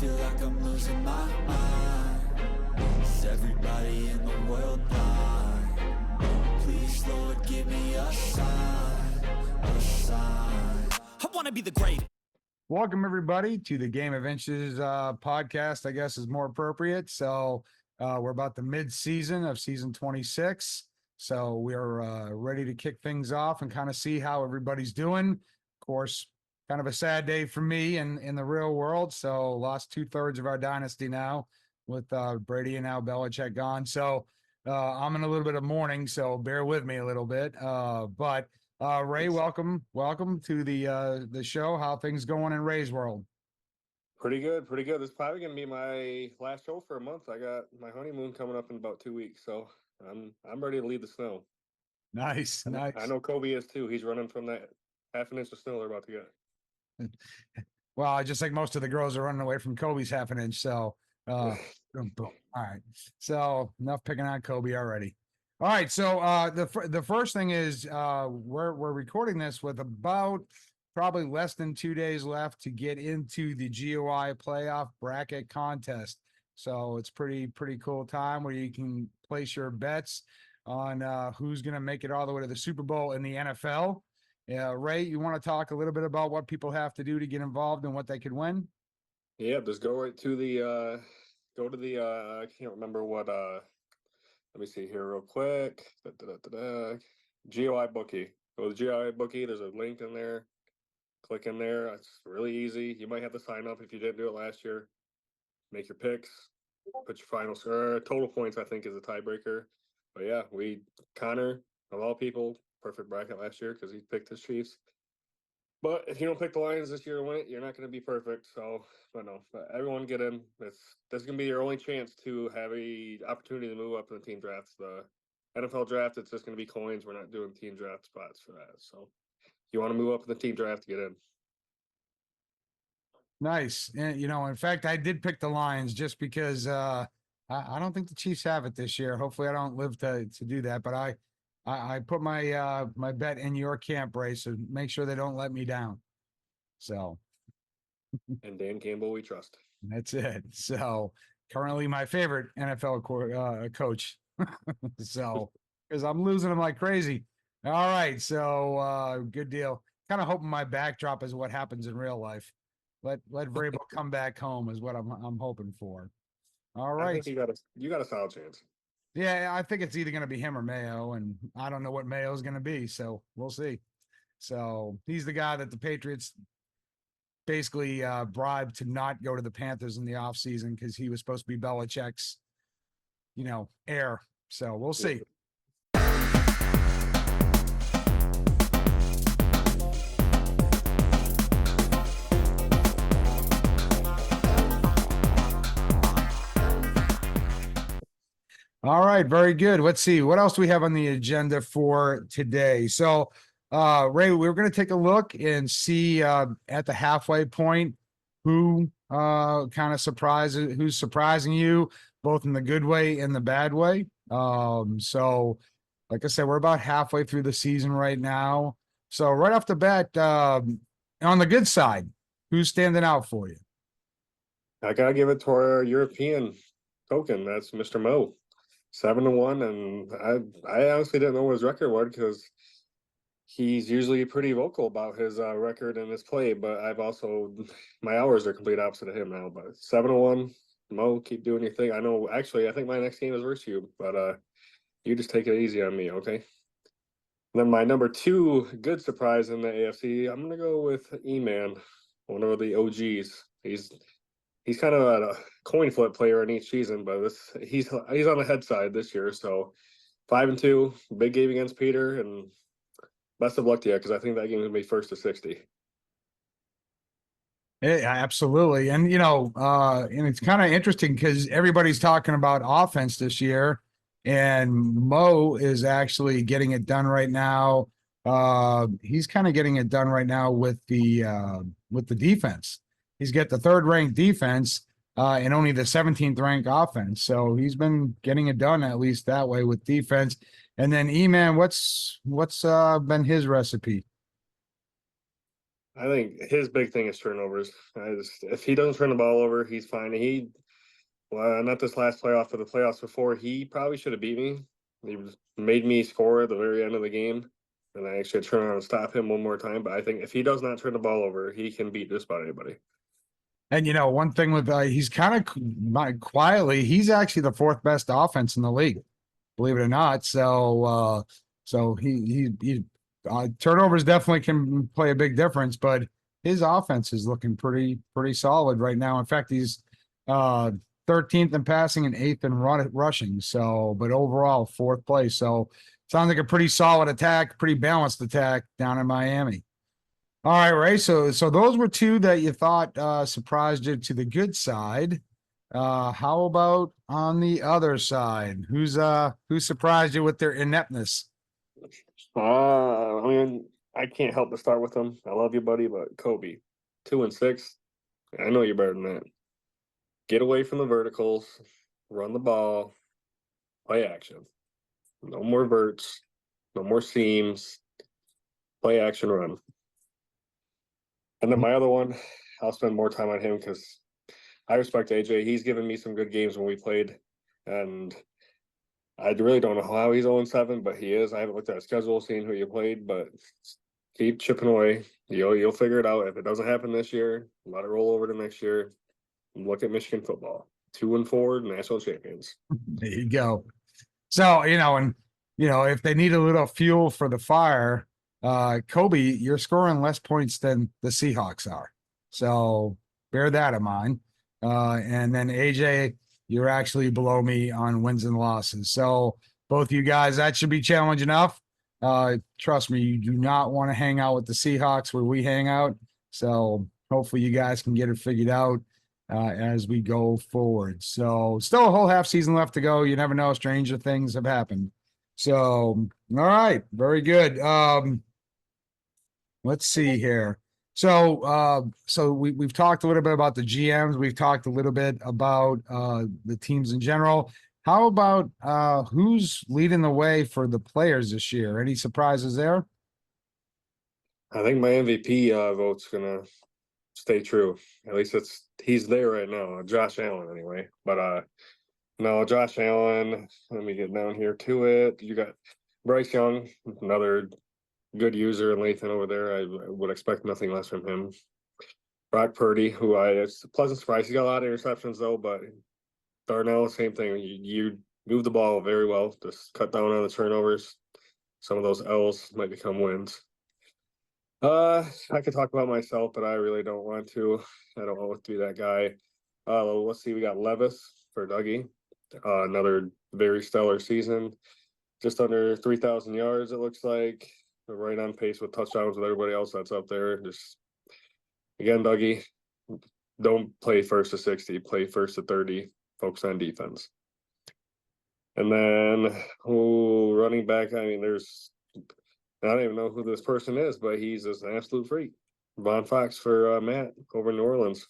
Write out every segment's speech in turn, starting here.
feel like I'm losing my mind. Is everybody in the world blind? Please, Lord, give me a sign, a sign. I want to be the greatest. Welcome, everybody, to the Game of Inches podcast, I guess is more appropriate. So we're about the mid-season of season 26. So we're ready to kick things off and kind of see how everybody's doing. Of course, kind of a sad day for me in the real world. So lost 2/3 of our dynasty now with Brady and now Belichick gone. So I'm in a little bit of mourning, so bear with me a little bit. But Ray, welcome to the show. How things going in Ray's world? Pretty good. This is probably gonna be my last show for a month. I got my honeymoon coming up in about 2 weeks, so I'm ready to leave the snow. Nice. I know Kobe is too. He's running from that half an inch of snow they're about to get. Well, I just think most of the girls are running away from Kobe's half an inch. So all right. So enough picking on Kobe already. All right, so the first thing is we're recording this with about probably less than 2 days left to get into the GOI playoff bracket contest. So it's pretty cool time where you can place your bets on who's going to make it all the way to the Super Bowl in the NFL. Ray, you want to talk a little bit about what people have to do to get involved and what they could win? Yeah, just go right to the I can't remember what let me see here real quick. GOI Bookie. Go to GOI Bookie. There's a link in there. Click in there. It's really easy. You might have to sign up if you didn't do it last year. Make your picks. Put your final score. Total points, I think, is a tiebreaker. But yeah, Connor, of all people, perfect bracket last year because he picked his Chiefs. But if you don't pick the Lions this year to win it, you're not going to be perfect. So, but everyone get in. This is going to be your only chance to have a opportunity to move up in the team drafts. The NFL draft, it's just going to be coins. We're not doing team draft spots for that. So, if you want to move up in the team draft, get in. Nice. And, in fact, I did pick the Lions just because I don't think the Chiefs have it this year. Hopefully, I don't live to do that. But I put my my bet in your camp, Ray, so make sure they don't let me down. So, and Dan Campbell, we trust. That's it. So currently my favorite NFL coach. So because I'm losing them like crazy. All right, so good deal. Kind of hoping my backdrop is what happens in real life. Let Vrabel come back home is what I'm hoping for. All right, I think you got a solid chance. Yeah, I think it's either going to be him or Mayo, and I don't know what Mayo is going to be, so we'll see. So he's the guy that the Patriots basically bribed to not go to the Panthers in the offseason because he was supposed to be Belichick's, heir. So we'll see. All right, very good. Let's see. What else do we have on the agenda for today? So, Ray, we're going to take a look and see at the halfway point who's surprising you, both in the good way and the bad way. So, like I said, we're about halfway through the season right now. So, right off the bat, on the good side, who's standing out for you? I got to give it to our European token. That's Mr. Mo. 7-1, and I honestly didn't know what his record was because he's usually pretty vocal about his record and his play. But my hours are complete opposite of him now. But 7-1, Mo, keep doing your thing. I think my next game is versus you, but you just take it easy on me, okay? And then my number 2 good surprise in the AFC, I'm gonna go with E-Man, one of the OGs. He's kind of a coin flip player in each season, but he's on the head side this year. So 5-2, big game against Peter, and best of luck to you because I think that game is gonna be 1st to 60. Yeah, absolutely. And and it's kind of interesting because everybody's talking about offense this year, and Mo is actually getting it done right now. He's kind of getting it done right now with the defense. He's got the 3rd ranked defense and only the 17th ranked offense. So he's been getting it done at least that way with defense. And then E-Man, what's been his recipe? I think his big thing is turnovers. If he doesn't turn the ball over, he's fine. Well, not this last playoff, but the playoffs before, he probably should have beat me. He made me score at the very end of the game, and I actually turned around and stop him one more time. But I think if he does not turn the ball over, he can beat just about anybody. And one thing with he's kind of quietly, he's actually the fourth best offense in the league, believe it or not. So he turnovers definitely can play a big difference, but his offense is looking pretty solid right now. In fact, he's 13th in passing and 8th in rushing. So, but overall fourth place. So sounds like a pretty solid attack, pretty balanced attack down in Miami. All right, Ray. So those were two that you thought surprised you to the good side. How about on the other side? Who surprised you with their ineptness? I mean, I can't help but start with him. I love you, buddy, but Kobe, 2-6. I know you're better than that. Get away from the verticals, run the ball, play action. No more verts, no more seams. Play action, run. And then my other one, I'll spend more time on him because I respect AJ. He's given me some good games when we played, and I really don't know how he's 0-7, but he is. I haven't looked at his schedule, seen who you played, but keep chipping away. You'll figure it out. If it doesn't happen this year, let it roll over to next year. Look at Michigan football. 2-4 national champions. There you go. So, if they need a little fuel for the fire, Kobe, you're scoring less points than the Seahawks are. So bear that in mind. And then AJ, you're actually below me on wins and losses. So both you guys, that should be challenge enough. Trust me, you do not want to hang out with the Seahawks where we hang out. So hopefully you guys can get it figured out as we go forward. So still a whole half season left to go. You never know. Stranger things have happened. So, all right. Very good. Let's see here. So we've talked a little bit about the GMs. We've talked a little bit about the teams in general. How about who's leading the way for the players this year? Any surprises there? I think my MVP vote's gonna stay true. At least he's there right now. Josh Allen, anyway. But no, Josh Allen. Let me get down here to it. You got Bryce Young, another good user, and Lathan over there. I would expect nothing less from him. Brock Purdy, who it's a pleasant surprise. He got a lot of interceptions though, but Darnell, same thing. You move the ball very well. Just cut down on the turnovers. Some of those L's might become wins. I could talk about myself, but I really don't want to. I don't want to be that guy. Let's see. We got Levis for Dougie. Another very stellar season. Just under 3,000 yards, it looks like. We're right on pace with touchdowns with everybody else that's up there. Just again, Dougie, don't play first to 60, play first to 30, focus on defense. And then running back, I mean, I don't even know who this person is, but he's just an absolute freak. Von Fox for Matt over in New Orleans.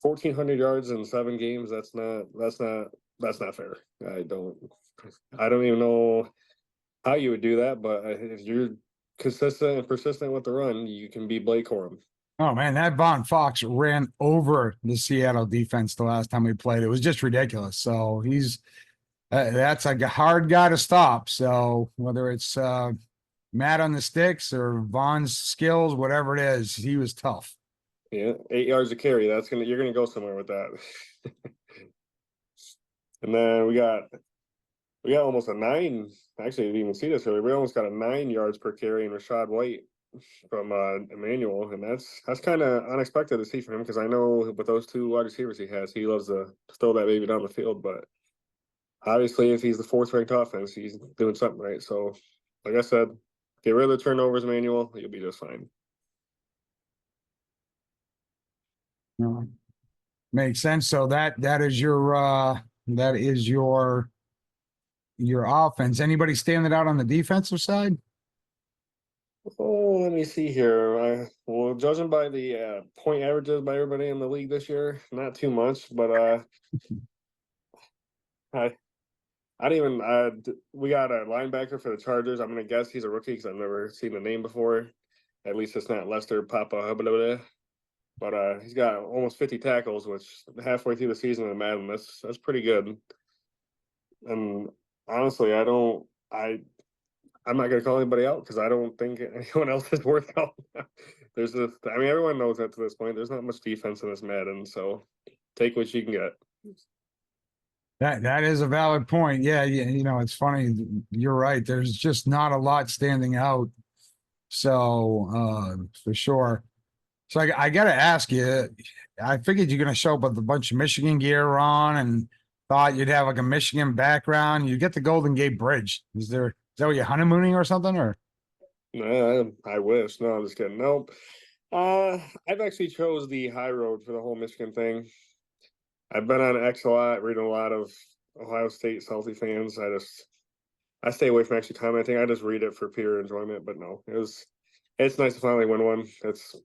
1,400 yards in 7 games. That's not fair. I don't even know how you would do that, but if you're consistent and persistent with the run, you can beat Blake Corum. Oh man, that Von Fox ran over the Seattle defense the last time we played. It was just ridiculous. So that's like a hard guy to stop. So whether it's Matt on the sticks or Von's skills, whatever it is, he was tough. Yeah, 8 yards to carry. You're gonna go somewhere with that. And then we got almost a 9. Actually, I didn't even see this earlier. We almost got a 9 yards per carry in Rashad White from Emmanuel, and that's kind of unexpected to see from him because I know with those 2 wide receivers he loves to throw that baby down the field. But obviously, if he's the 4th ranked offense, he's doing something right. So, like I said, get rid of the turnovers, Emmanuel. You'll be just fine. Makes sense. So that is your offense. Anybody standing out on the defensive side? Oh, let me see here. Well, judging by the point averages by everybody in the league this year, not too much, but I didn't even. We got a linebacker for the Chargers. I'm gonna guess he's a rookie because I've never seen the name before. At least it's not Lester Papa, blah, blah, blah. But he's got almost 50 tackles, which halfway through the season in Madden, that's pretty good. And honestly, I'm not gonna call anybody out because I don't think anyone else is worth out. I mean, everyone knows that to this point. There's not much defense in this Madden, so take what you can get. That is a valid point. Yeah, you know, it's funny. You're right. There's just not a lot standing out. So for sure. So I got to ask you. I figured you're going to show up with a bunch of Michigan gear on, and thought you'd have like a Michigan background. You get the Golden Gate Bridge. Is that what you're honeymooning or something? Or I wish. No, I'm just kidding. Nope. I've actually chose the high road for the whole Michigan thing. I've been on X a lot, reading a lot of Ohio State Salty fans. I stay away from actually commenting. I just read it for pure enjoyment. But no, it's nice to finally win one. It's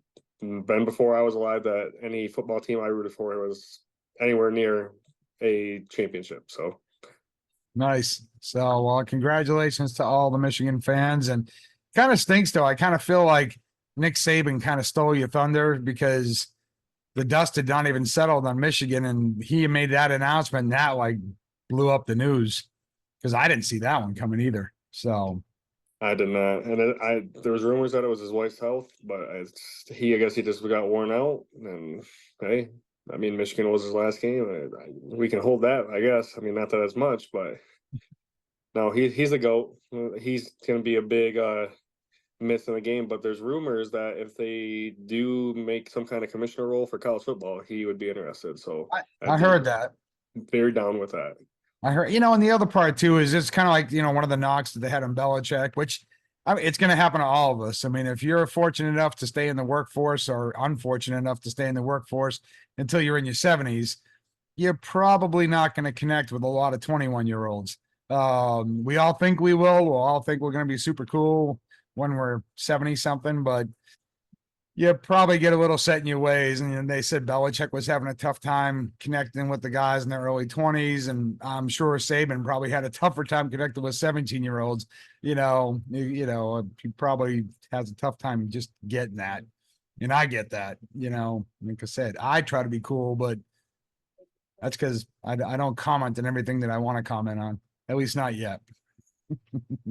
been before I was alive that any football team I rooted for was anywhere near a championship. So nice. So well, congratulations to all the Michigan fans. And kind of stinks though. I kind of feel like Nick Saban kind of stole your thunder because the dust had not even settled on Michigan, and he made that announcement, and that like blew up the news because I didn't see that one coming either. So I did not, and there was rumors that it was his wife's health, but I guess he just got worn out. And hey, I mean, Michigan was his last game. We can hold that, I guess. I mean, not that as much, but no, he's the GOAT. He's going to be a big myth in the game. But there's rumors that if they do make some kind of commissioner role for college football, he would be interested. So I heard that. Very down with that. I heard, you know, and the other part too is it's kind of like, you know, one of the knocks that they had on Belichick, which I mean, it's going to happen to all of us. I mean, if you're fortunate enough to stay in the workforce or unfortunate enough to stay in the workforce until you're in your 70s, you're probably not going to connect with a lot of 21-year-olds. We all think we will. We'll all think we're going to be super cool when we're 70 something, but you probably get a little set in your ways. And they said Belichick was having a tough time connecting with the guys in their early 20s. And I'm sure Saban probably had a tougher time connecting with 17-year-olds. He probably has a tough time just getting that. And I get that, like I said, I try to be cool, but that's because I don't comment on everything that I want to comment on, at least not yet.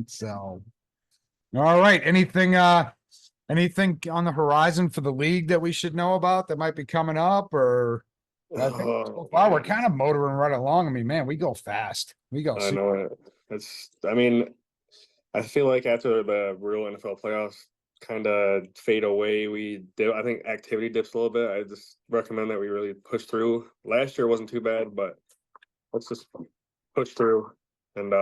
So, all right. Anything on the horizon for the league that we should know about that might be coming up? Or I think so far we're kind of motoring right along. I mean, man, we go fast. We go. I know it. I feel like after the real NFL playoffs kind of fade away, I think activity dips a little bit. I just recommend that we really push through. Last year wasn't too bad, but let's just push through and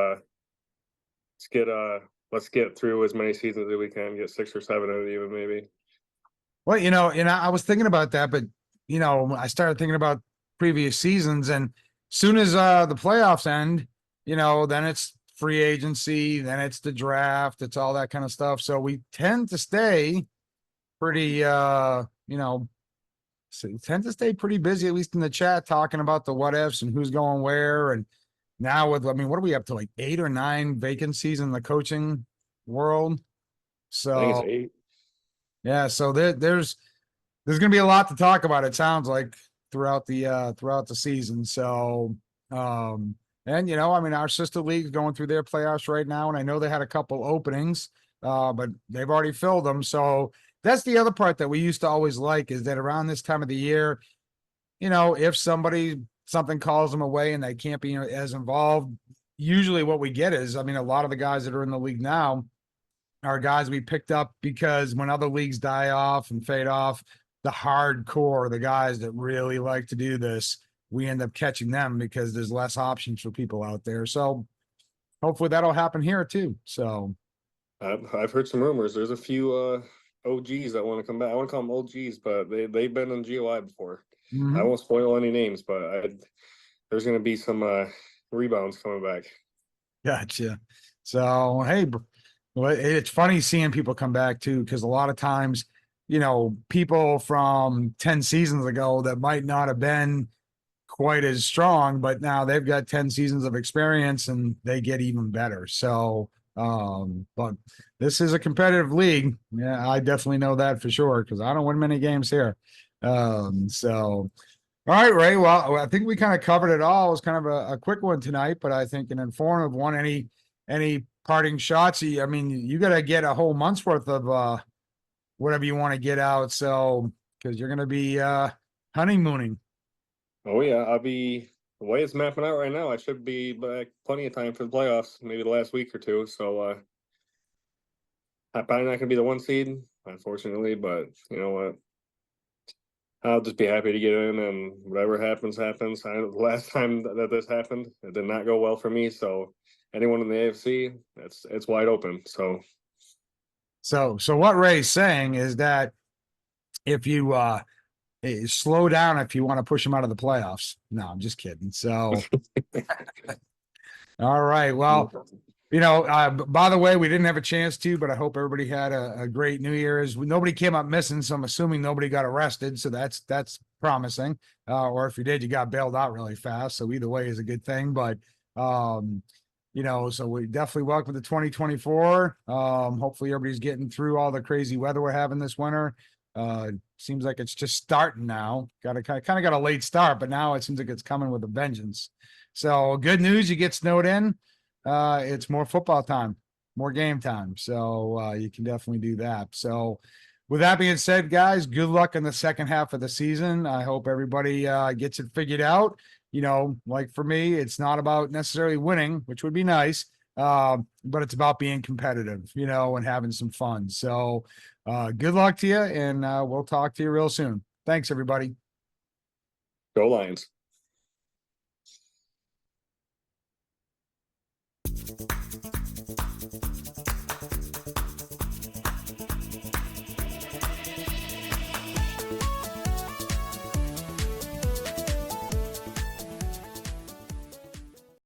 let's get through as many seasons as we can, get 6 or 7 of it even maybe. Well, I was thinking about that, but I started thinking about previous seasons, and soon as the playoffs end, then it's free agency, then it's the draft, it's all that kind of stuff. So we tend to stay pretty pretty busy, at least in the chat, talking about the what ifs and who's going where. And now what are we up to, like 8 or 9 vacancies in the coaching world? So I think it's 8. Yeah, so there's going to be a lot to talk about, it sounds like, throughout the season. So and our sister league going through their playoffs right now, and I know they had a couple openings, but they've already filled them. So that's the other part that we used to always like, is that around this time of the year, if something calls them away and they can't be as involved, usually what we get is, a lot of the guys that are in the league now are guys we picked up because when other leagues die off and fade off, the hardcore, the guys that really like to do this, we end up catching them because there's less options for people out there. So hopefully that'll happen here too. So I've heard some rumors. There's a few OGs that want to come back. I want to call them OGs, but they've been in GOI before. I won't spoil any names, but there's going to be some rebounds coming back. Gotcha. So, hey, well, it's funny seeing people come back too, because a lot of times, people from 10 seasons ago that might not have been quite as strong, but now they've got 10 seasons of experience and they get even better. So But this is a competitive league. Yeah, I definitely know that for sure because I don't win many games here. So all right, Ray. Well, I think we kind of covered it all. It was kind of a quick one tonight, but I think an informative one. Any parting shots? I mean, you got to get a whole month's worth of whatever you want to get out. So because you're going to be honeymooning. Oh yeah, I'll be the way it's mapping out right now. I should be back plenty of time for the playoffs, maybe the last week or two. So I'm probably not gonna be the 1 seed, unfortunately. But you know what? I'll just be happy to get in, and whatever happens, happens. The last time that this happened, it did not go well for me. So anyone in the AFC, it's wide open. So what Ray's saying is that if you slow down if you want to push them out of the playoffs. No, I'm just kidding. So all right. Well, by the way, we didn't have a chance to, but I hope everybody had a great New Year's. Nobody came up missing, so I'm assuming nobody got arrested. So that's promising. Or if you did, you got bailed out really fast. So either way is a good thing. But so we definitely welcome to 2024. Hopefully everybody's getting through all the crazy weather we're having this winter. Seems like it's just starting now. Kind of got a late start, but now it seems like it's coming with a vengeance. So good news, you get snowed in. It's more football time, more game time. So you can definitely do that. So with that being said, guys, good luck in the second half of the season. I hope everybody gets it figured out. Like for me, it's not about necessarily winning, which would be nice. But it's about being competitive, and having some fun. So good luck to you, and we'll talk to you real soon. Thanks, everybody. Go Lions.